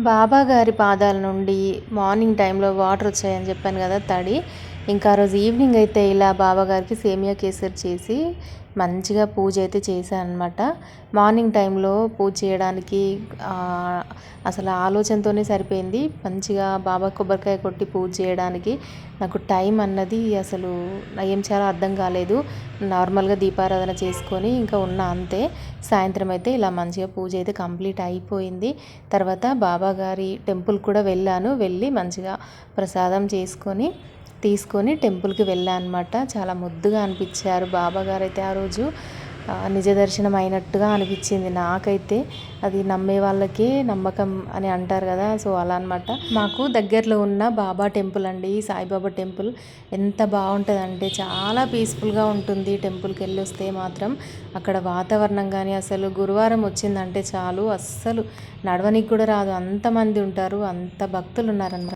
బాబా గారి పాదాల నుండి మార్నింగ్ టైంలో వాటర్ వచ్చాయని చెప్పాను కదా, తడి. ఇంకా ఆ రోజు ఈవినింగ్ అయితే ఇలా బాబాగారికి సేమియా కేసరి చేసి మంచిగా పూజ అయితే చేశాను అనమాట. మార్నింగ్ టైంలో పూజ చేయడానికి అసలు ఆలోచనతోనే సరిపోయింది. మంచిగా బాబా కొబ్బరికాయ కొట్టి పూజ చేయడానికి నాకు టైం అన్నది అసలు ఏం చేయాలో అర్థం కాలేదు. నార్మల్గా దీపారాధన చేసుకొని ఇంకా ఉన్నా అంతే. సాయంత్రం అయితే ఇలా మంచిగా పూజ అయితే కంప్లీట్ అయిపోయింది. తర్వాత బాబా గారి టెంపుల్ కూడా వెళ్ళి మంచిగా ప్రసాదం తీసుకొని టెంపుల్కి వెళ్ళాను అనమాట. చాలా ముద్దుగా అనిపించారు బాబాగారు అయితే ఆ రోజు. నిజ దర్శనం అయినట్టుగా అనిపించింది నాకైతే. అది నమ్మే వాళ్ళకే నమ్మకం అని అంటారు కదా, సో అలా అనమాట. మాకు దగ్గరలో ఉన్న బాబా టెంపుల్ అండి, సాయిబాబా టెంపుల్. ఎంత బాగుంటుందంటే చాలా పీస్ఫుల్గా ఉంటుంది. టెంపుల్కి వెళ్ళి వస్తే మాత్రం అక్కడ వాతావరణం కానీ, అసలు గురువారం వచ్చిందంటే చాలు, అస్సలు నడవనికి కూడా రాదు, అంతమంది ఉంటారు, అంత భక్తులు ఉన్నారన్నమాట.